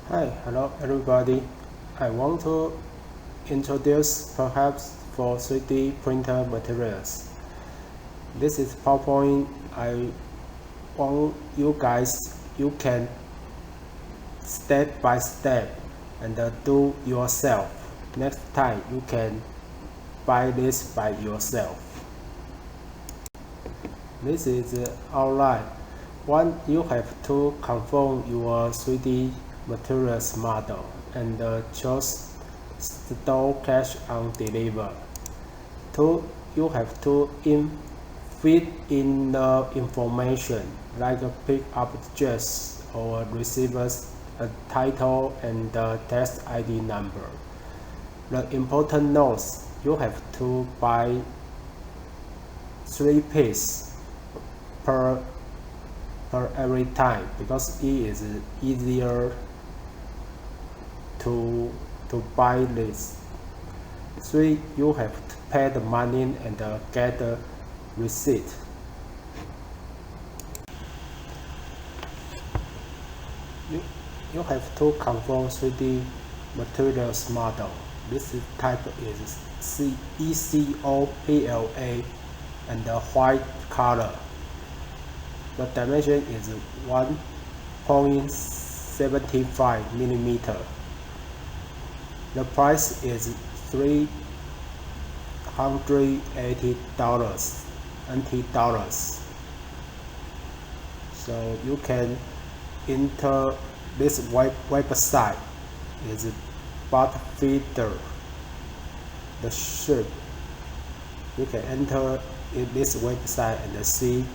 Hi, hello everybody. I want to introduce perhaps for 3D printer materials. This is PowerPoint. I want you can step by step and do yourself. Next time you can buy this by yourself. This is the outline. One, you have to confirm your 3D materials model and choose store, cache, and deliver. Two, you have to feed in the information like a pick up address or receiver's title and the test ID number. The important notes, you have to buy 3 pieces per every time because it is easier to buy this. 3, you have to pay the money and get the receipt. You have to confirm 3D materials model. This type is ECO-PLA and the white color. The dimension is 1.75 millimeter. The price is $380 NT dollars. So you can enter this website is Butterfeeder. The ship. You can enter in this website and see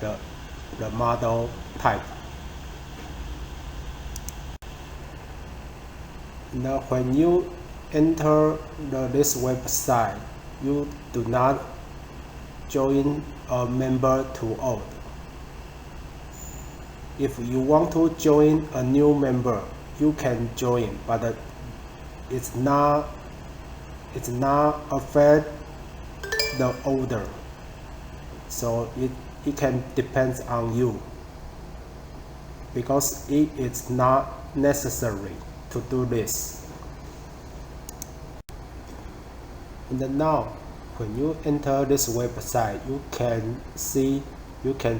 the model type. Now, when you enter this website, you do not join a member to old. If you want to join a new member, you can join, but it's not affect the order. So it can depend on you because it is not necessary to do this. And now, when you enter this website, you can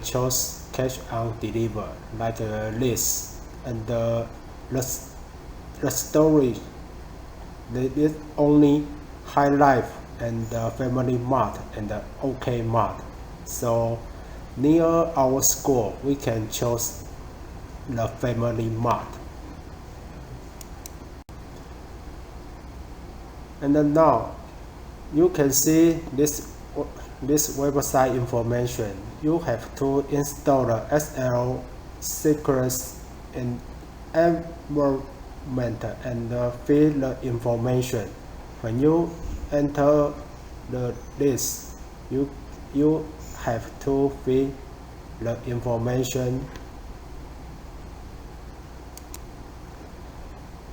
choose cache and deliver like a list, and the storage is only high life and the family mart and the OK mart. So near our school, we can choose the family mart. And then now you can see this website information. You have to install the SL secrets environment and fill the information. When you enter the list, you have to fill the information.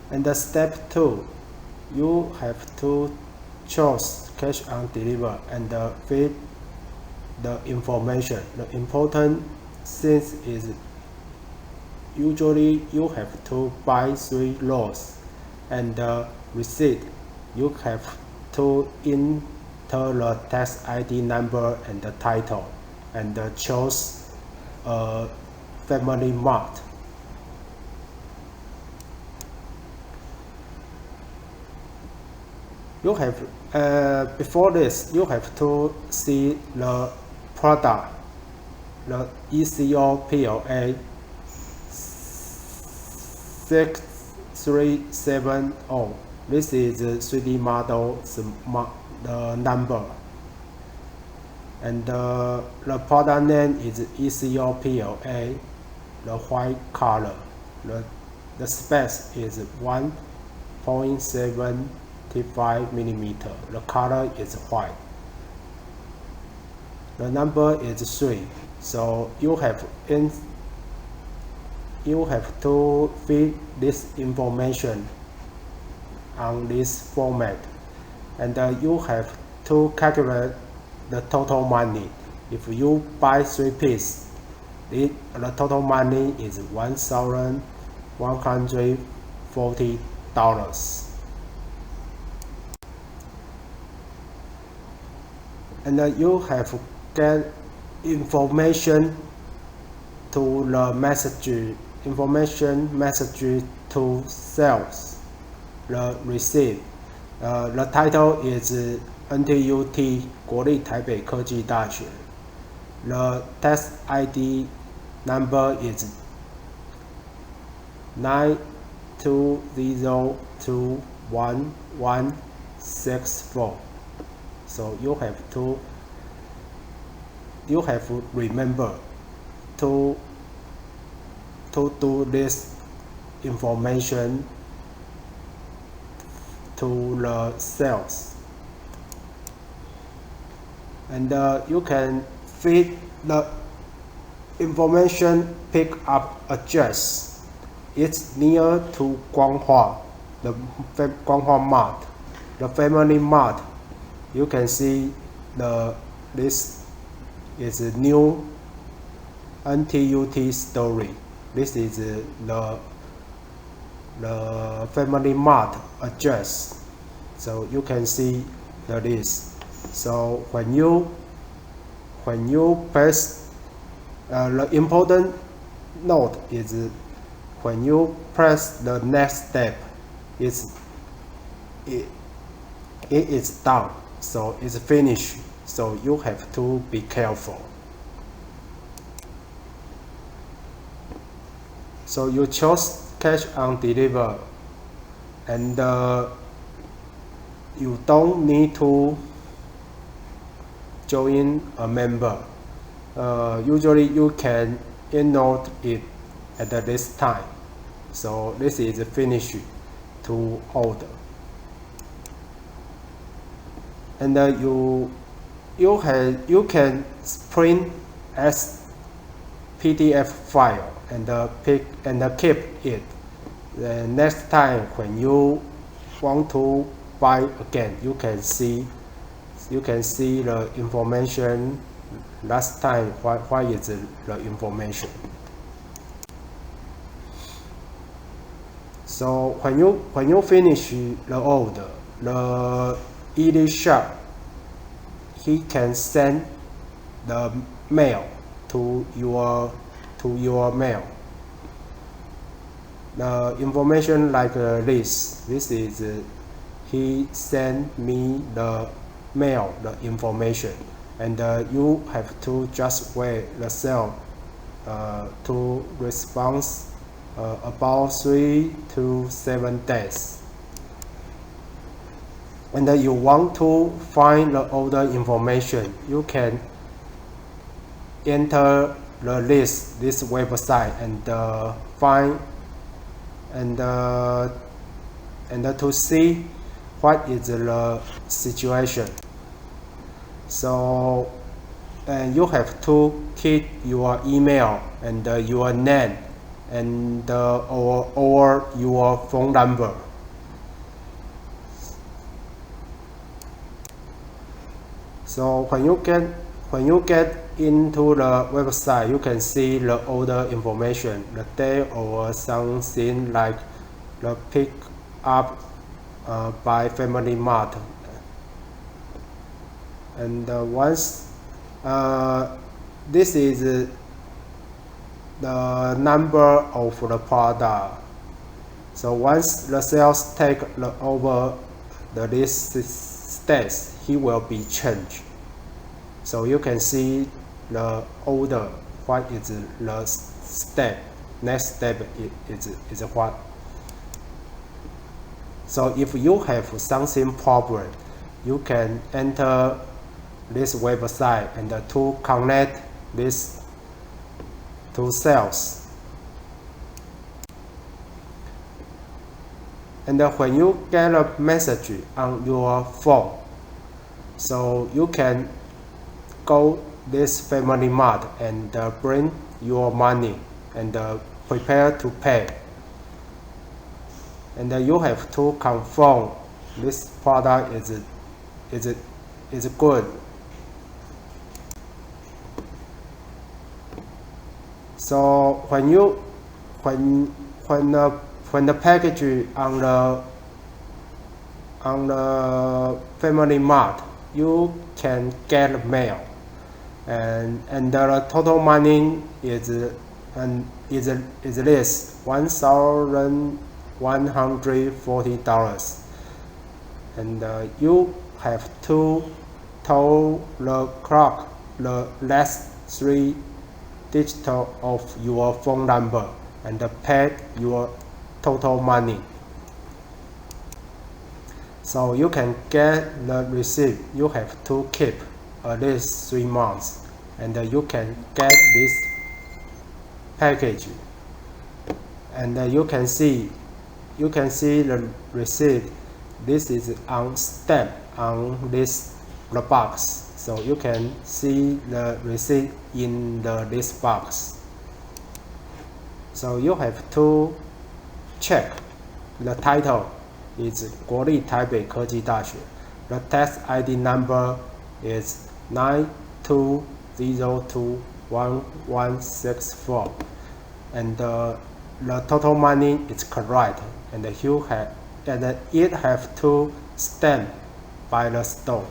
And the step 2, you have to choose cache and deliver and fill the information. The important thing is usually you have to buy 3 lots, and the receipt you have to enter the tax ID number and the title and choose a family mart. You have before this, you have to see the product, the ECO-PLA 6370. This is the 3D model, the number, and the product name is ECO-PLA, the white color. The space is 1.75 millimeter. The color is white. The number is 3. So you have to feed this information on this format, and you have to calculate the total money. If you buy 3 pieces, the total money is $1,150. $40. And you have get information to the message to sales, the receipt. The title is NTUT 国立台北科技大学. The test ID number is 9202164. So you have to remember to do this information to the sales, and you can feed the information pick up address. It's near to Guanghua, the Guanghua Mart, the Family Mart. You can see this is a new NTUT story. This is the Family Mart address. So you can see the list. So when you press the important note is when you press the next step, it is done. So it's finished. So you have to be careful. So you chose cash on deliver, and you don't need to join a member. Usually you can enroll it at this time. So this is finished to order. And you can print as PDF file and keep it. The next time when you want to buy again, you can see the information last time. Why is the information? So when you finish the order, the e-shop, he can send the mail to your mail. The information like this. This is he sent me the mail, the information, and you have to just wait the sale to response about 3 to 7 days. And you want to find the order information, you can enter the list, this website, and find and to see what is the situation. So you have to keep your email and your name and or your phone number. So when you get into the website, you can see the order information, the day or something like the pick up by Family Mart. And once this is the number of the product. So once the sales take over the list states, he will be changed. So you can see the order, what is the step, next step is what. So if you have something problem, you can enter this website and to connect this to sales. And when you get a message on your phone, so you can go this Family Mart and bring your money and prepare to pay. And you have to confirm this product is good. So when the when the package on the Family Mart, you can get mail, and the total money is this $1,140, and you have to tell the clerk the last 3 digits of your phone number and pay your total money. So you can get the receipt. You have to keep at least 3 months, and you can get this package. And you can see the receipt. This is on stamp on this the box, so you can see the receipt in this box. So you have to check the title is 国立台北科技大学. The tax ID number is 92021164, and the total money is correct, and it have to stand by the store.